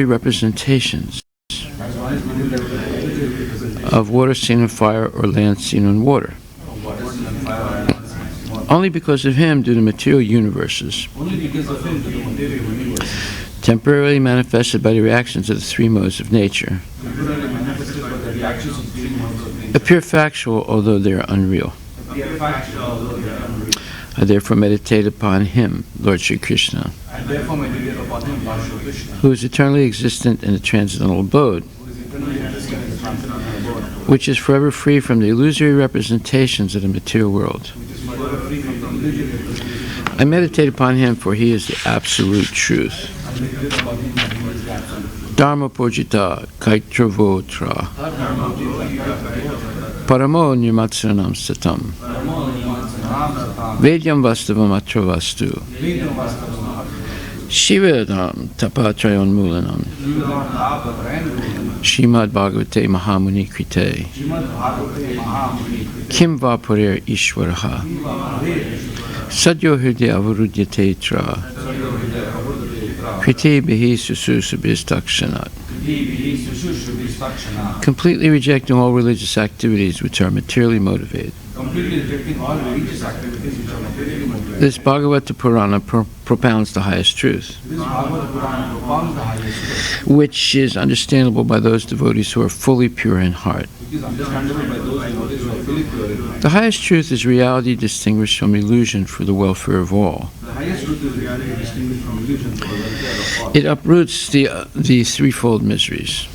representations of water seen in fire or land seen in water. Only because of him do the material universes, temporarily manifested by the reactions of the three modes of nature, appear factual although they are unreal. I therefore meditate upon him, Lord Sri Krishna, who is eternally existent in the transcendental abode, which is forever free from the illusory representations of the material world. I meditate upon him, for he is the absolute truth. Dharma pojita kaitravotra paramo nirmatsanam satam vedyam vastavam atra vastu shivedam tapatrayon mulanam Srimad Bhagavate Mahamuni Krite Kim Vapurer Ishwaraha Sadyo Hridya Avarudyate Tra Krite Bihi Sususubhistakshanat. Completely rejecting all religious activities which are materially motivated. This Bhagavata Purana propounds the highest truth, which is understandable by those devotees who are fully pure in heart. The highest truth is reality distinguished from illusion for the welfare of all. It uproots the threefold miseries.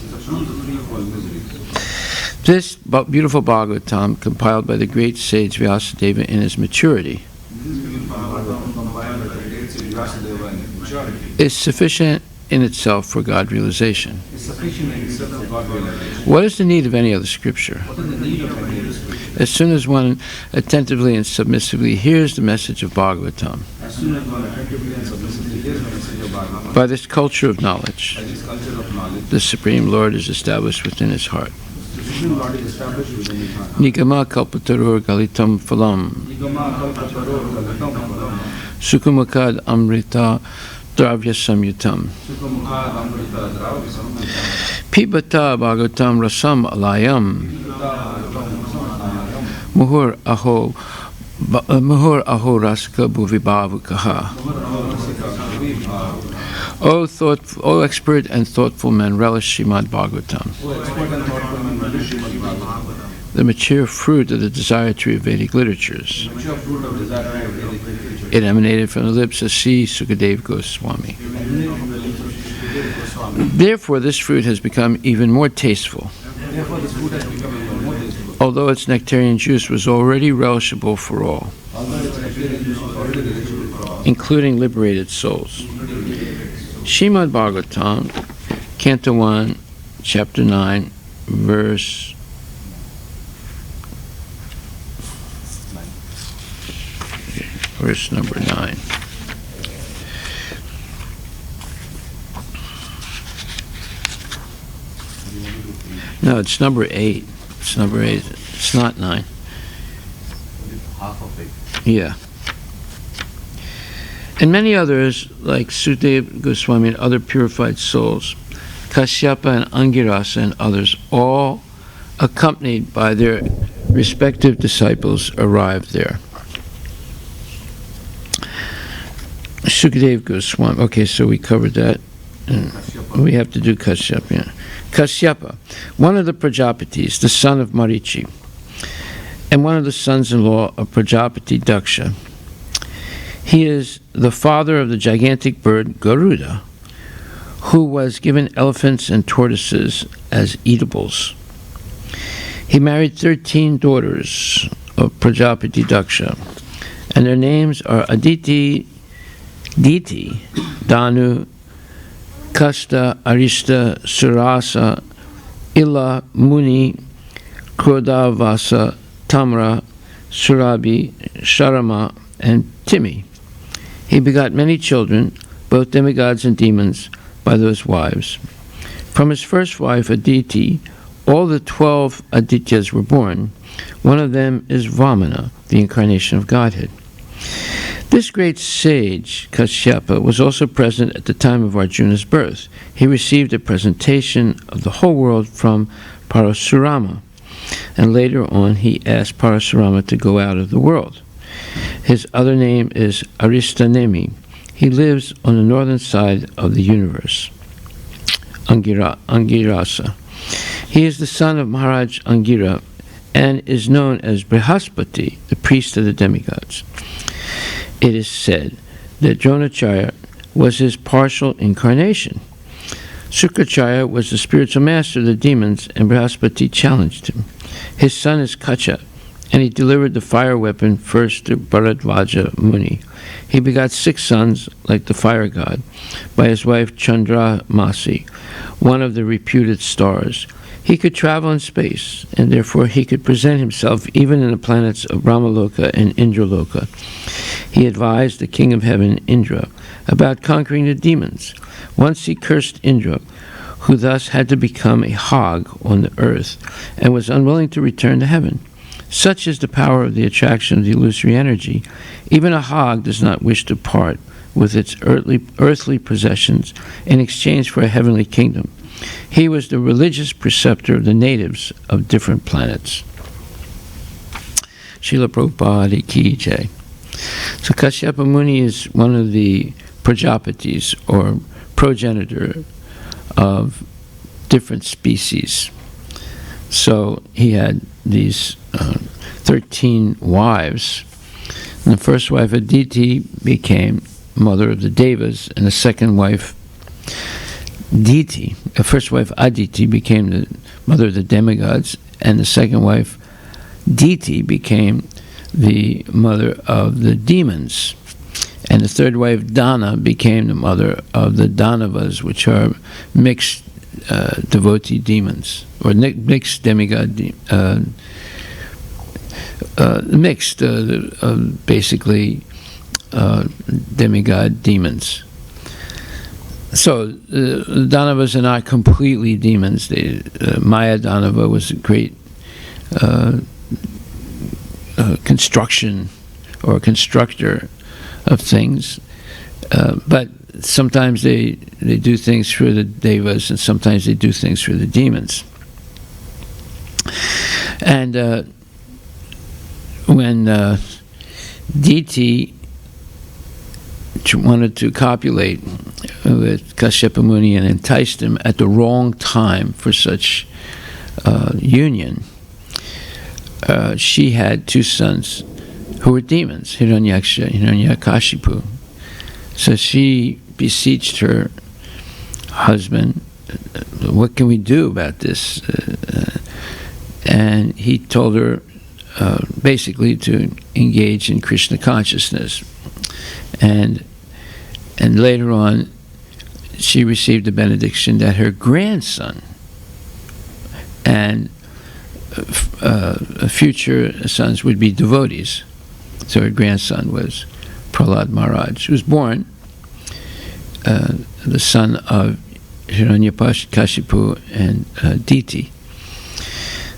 This beautiful Bhagavatam, compiled by the great sage Vyasadeva in his maturity, is sufficient in itself for God realization. What is the need of any other scripture? As soon as one attentively and submissively hears the message of Bhagavatam, by this culture of knowledge, the Supreme Lord is established within his heart. Nigama kalpatarur galitam phalam Sukumakad amrita dravya samyutam Pibata bhagavatam rasam alayam Muhur aho rasika bhuvibhavukaha. O expert and thoughtful men, relish Srimad Bhagavatam, the mature fruit of the desire tree of Vedic literatures. It emanated from the lips of Sri Sukadeva Goswami. Therefore, this fruit has become even more tasteful, although its nectarian juice was already relishable for all, including liberated souls. Srimad Bhagavatam, Canto 1, Chapter 9, verse number 9. No, it's number 8. It's number 8. It's not 9. Half of it. Yeah. And many others, like Sukadeva Goswami and other purified souls, Kashyapa and Angirasa and others, all accompanied by their respective disciples, arrived there. Sukadeva Goswami. Okay, so we covered that. And we have to do Kashyapa. Yeah. Kashyapa, one of the Prajapatis, the son of Marichi, and one of the sons-in-law of Prajapati Daksha. He is the father of the gigantic bird Garuda, who was given elephants and tortoises as eatables. He married 13 daughters of Prajapati Daksha, and their names are Aditi, Diti, Danu, Kasta, Arista, Surasa, Ila, Muni, Krodavasa, Tamra, Surabi, Sharama, and Timi. He begot many children, both demigods and demons, by those wives. From his first wife, Aditi, all the 12 Adityas were born. One of them is Vamana, the incarnation of Godhead. This great sage, Kashyapa, was also present at the time of Arjuna's birth. He received a presentation of the whole world from Parasurama, and later on he asked Parasurama to go out of the world. His other name is Aristanemi. He lives on the northern side of the universe, Angirasa. He is the son of Maharaj Angira and is known as Brihaspati, the priest of the demigods. It is said that Dronacharya was his partial incarnation. Sukracharya was the spiritual master of the demons, and Brihaspati challenged him. His son is Kacha, and he delivered the fire weapon first to Bharadvaja Muni. He begot 6 sons, like the fire god, by his wife Chandramasi, one of the reputed stars. He could travel in space, and therefore he could present himself even in the planets of Brahmaloka and Indraloka. He advised the king of heaven, Indra, about conquering the demons. Once he cursed Indra, who thus had to become a hog on the earth, and was unwilling to return to heaven. Such is the power of the attraction of the illusory energy. Even a hog does not wish to part with its earthly possessions in exchange for a heavenly kingdom. He was the religious preceptor of the natives of different planets. Srila Prabhupada Ki Jai. So Kashyapa Muni is one of the Prajapatis, or progenitor of different species. So he had these 13 wives. And the first wife, Aditi, became mother of the Devas, and the second wife, Diti, the first wife, Aditi, became the mother of the demigods, and the second wife, Diti, became the mother of the demons. And the third wife, Dana, became the mother of the Danavas, which are mixed devotee demons, or mixed demigod, basically demigod demons. So the Danavas are not completely demons. Maya Danava was a great construction or constructor of things, but sometimes they do things through the devas, and sometimes they do things through the demons. And when Diti wanted to copulate with Kashyapa Muni and enticed him at the wrong time for such union, she had 2 sons who were demons, Hiranyaksha and Hiranyakashipu. So she beseeched her husband, what can we do about this? And he told her basically to engage in Krishna consciousness. And later on, she received a benediction that her grandson and future sons would be devotees. So her grandson was Prahlad Maharaj, who was born the son of Hiranyakashipu and Diti.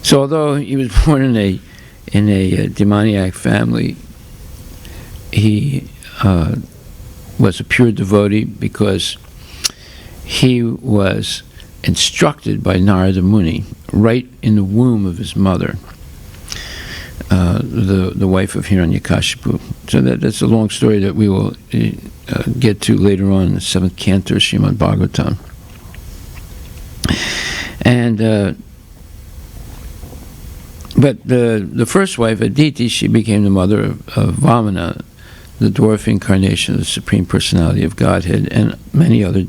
So although he was born in a demoniac family, he was a pure devotee because he was instructed by Narada Muni right in the womb of his mother, the wife of Hiranyakashipu. So that's a long story that we will get to later on in the 7th canto of Srimad Bhagavatam. And but the first wife, Aditi, she became the mother of Vamana, the dwarf incarnation of the Supreme Personality of Godhead, and many other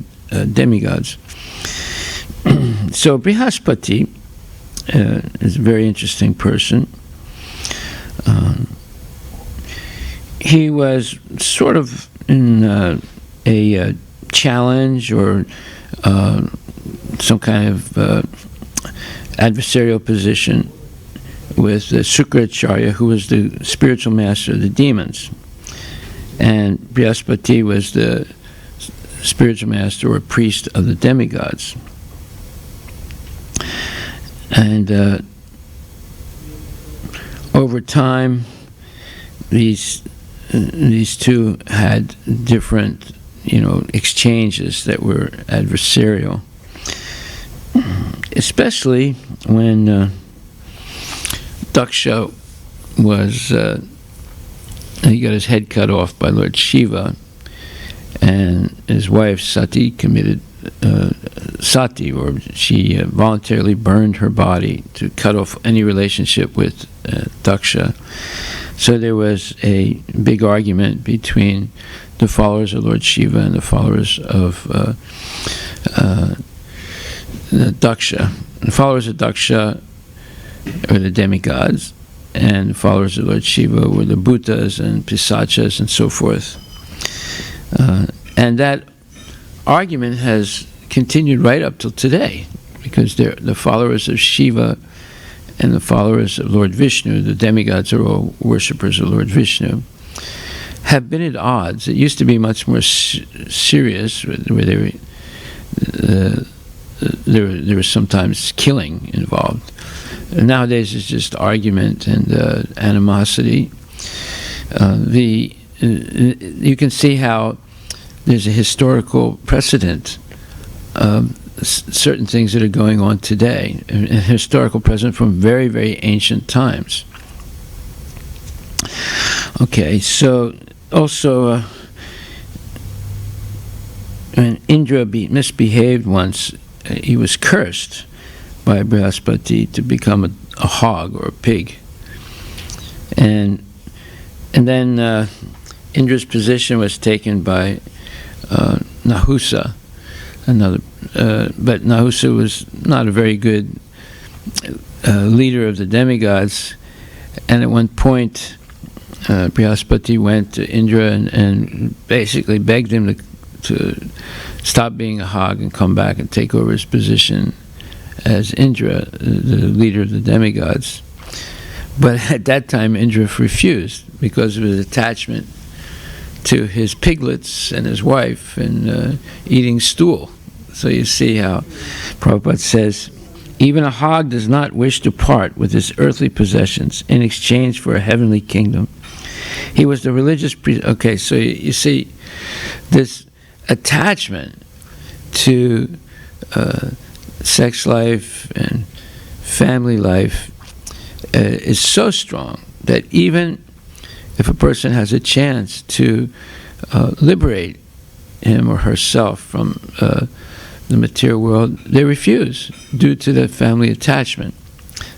demigods. So Brihaspati is a very interesting person. He was sort of in a challenge or some kind of adversarial position with Sukracharya, who was the spiritual master of the demons. And Brihaspati was the spiritual master or priest of the demigods. And over time, these these two had different, exchanges that were adversarial, especially when Daksha he got his head cut off by Lord Shiva, and his wife Sati committed sati, or she voluntarily burned her body to cut off any relationship with Daksha. So there was a big argument between the followers of Lord Shiva and the followers of Daksha. The followers of Daksha are the demigods, and the followers of Lord Shiva were the bhutas and pisachas and so forth. And that argument has continued right up till today, because the followers of Shiva and the followers of Lord Vishnu, the demigods are all worshippers of Lord Vishnu, have been at odds. It used to be much more serious, where there was sometimes killing involved. Nowadays it's just argument and animosity. You can see how there's a historical precedent of certain things that are going on today, a historical precedent from very, very ancient times. Okay, so also when Indra misbehaved once, he was cursed by Brihaspati to become a hog or a pig, and then Indra's position was taken by Nahusa, but Nahusa was not a very good leader of the demigods, and at one point Brihaspati went to Indra and basically begged him to stop being a hog and come back and take over his position as Indra, the leader of the demigods. But at that time Indra refused because of his attachment to his piglets and his wife and eating stool. So you see how Prabhupada says, even a hog does not wish to part with his earthly possessions in exchange for a heavenly kingdom. He was the religious priest. Okay, so you see this attachment to sex life and family life is so strong that even if a person has a chance to liberate him or herself from the material world, they refuse due to the family attachment.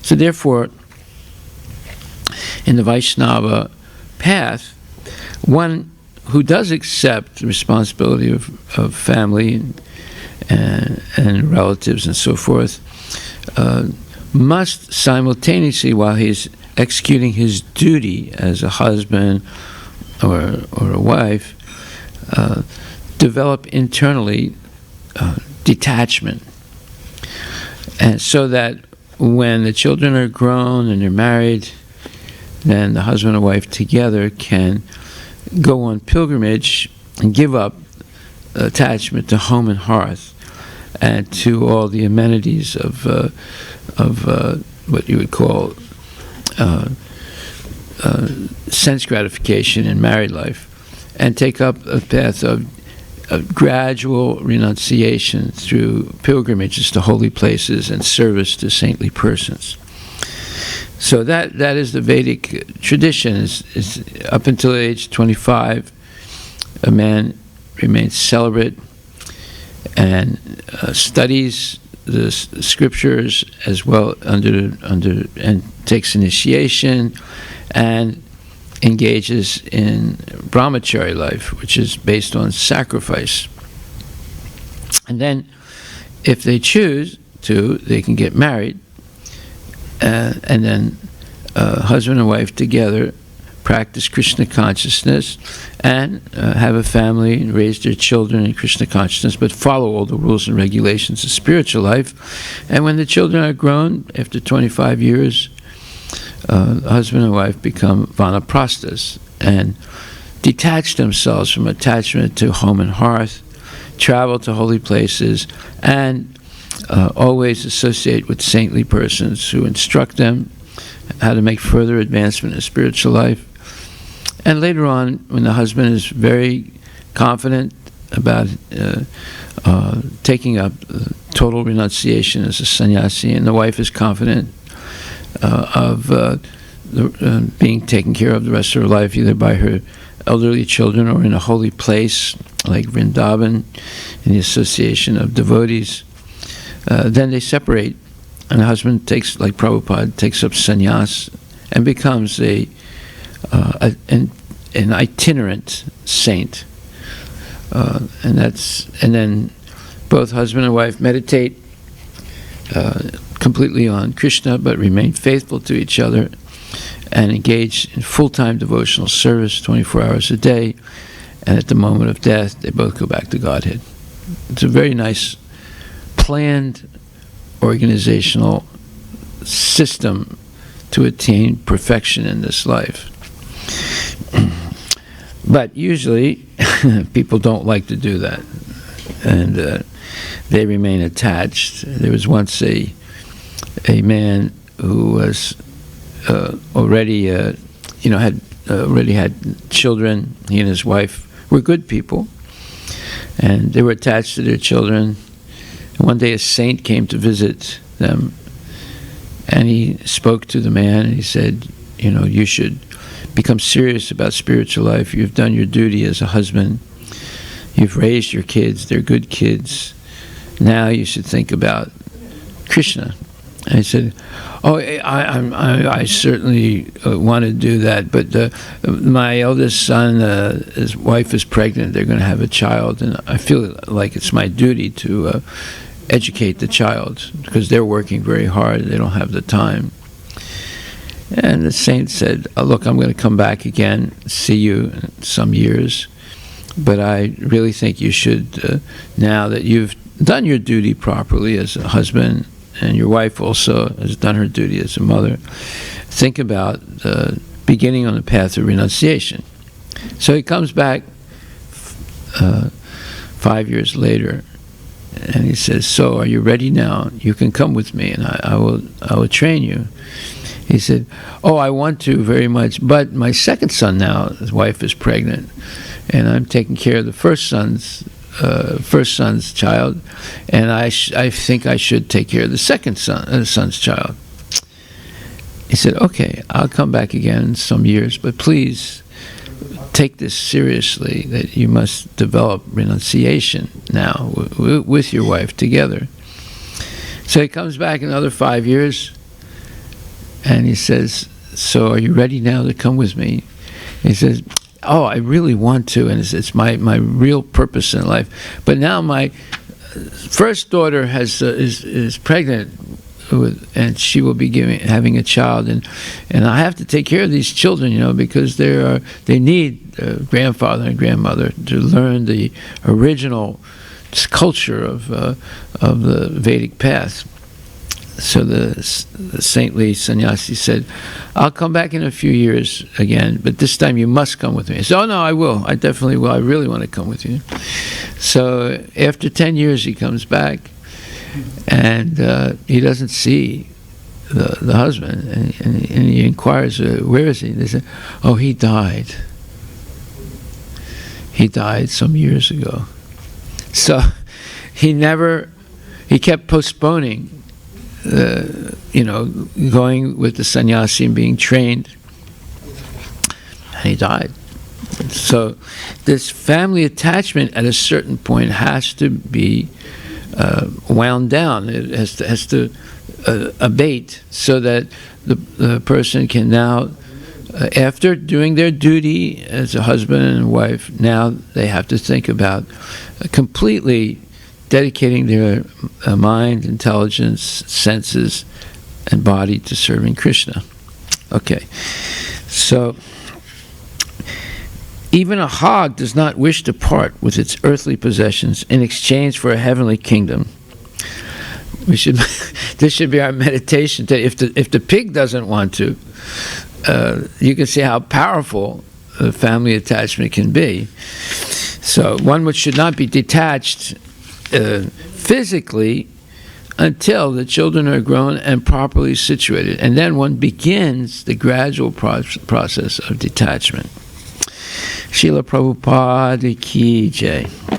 So therefore, in the Vaishnava path, one who does accept the responsibility of family and relatives and so forth must simultaneously, while he's executing his duty as a husband or a wife, develop internally detachment, and so that when the children are grown and they're married, then the husband and wife together can go on pilgrimage and give up attachment to home and hearth and to all the amenities of what you would call sense gratification in married life, and take up a path of gradual renunciation through pilgrimages to holy places and service to saintly persons. So that is the Vedic tradition. Is up until age 25, a man remains celibate and studies the scriptures as well and takes initiation and engages in brahmachari life, which is based on sacrifice. And then, if they choose to, they can get married, and then husband and wife together practice Krishna consciousness and have a family and raise their children in Krishna consciousness, but follow all the rules and regulations of spiritual life. And when the children are grown, after 25 years, husband and wife become vanaprasthas and detach themselves from attachment to home and hearth, travel to holy places, and always associate with saintly persons who instruct them how to make further advancement in spiritual life, And later on, when the husband is very confident about taking up total renunciation as a sannyasi, and the wife is confident of being taken care of the rest of her life, either by her elderly children or in a holy place like Vrindavan, in the association of devotees, then they separate, and the husband takes, like Prabhupada, takes up sannyas and becomes an itinerant saint. And then both husband and wife meditate completely on Krishna, but remain faithful to each other and engage in full-time devotional service 24 hours a day. And at the moment of death, they both go back to Godhead. It's a very nice, planned, organizational system to attain perfection in this life. But usually, people don't like to do that, and they remain attached. There was once a man who was already had children. He and his wife were good people, and they were attached to their children. And one day a saint came to visit them, and he spoke to the man, and he said, you should become serious about spiritual life. You've done your duty as a husband. You've raised your kids. They're good kids. Now you should think about Krishna. And he said, I certainly want to do that, but my eldest son, his wife is pregnant. They're going to have a child, and I feel like it's my duty to educate the child, because they're working very hard. They don't have the time. And the saint said, look, I'm going to come back again, see you in some years, but I really think you should, now that you've done your duty properly as a husband, and your wife also has done her duty as a mother, think about beginning on the path of renunciation. So he comes back 5 years later, and he says, so are you ready now? You can come with me, and I will train you. He said, I want to very much, but my second son now, his wife is pregnant, and I'm taking care of the first son's child, and I think I should take care of the second son's child. He said, okay, I'll come back again in some years, but please take this seriously, that you must develop renunciation now with your wife together. So he comes back another 5 years, and he says, so are you ready now to come with me? He says, I really want to, and it's my real purpose in life. But now my first daughter is pregnant, and she will be having a child, and I have to take care of these children, because they need grandfather and grandmother to learn the original culture of the Vedic path. So the saintly sannyasi said, I'll come back in a few years again, but this time you must come with me. He said, no, I will. I definitely will. I really want to come with you. So after 10 years, he comes back, and he doesn't see the husband, and he inquires, where is he? They said, he died. He died some years ago. So he kept postponing going with the sannyasi and being trained, and he died. So this family attachment at a certain point has to be wound down. It has to abate, so that the person can now, after doing their duty as a husband and wife, now they have to think about completely dedicating their mind, intelligence, senses, and body to serving Krishna. Okay, so even a hog does not wish to part with its earthly possessions in exchange for a heavenly kingdom. This should be our meditation. If the pig doesn't want to, you can see how powerful family attachment can be. So one should not be detached physically until the children are grown and properly situated, and then one begins the gradual process of detachment. Srila Prabhupada ki jai.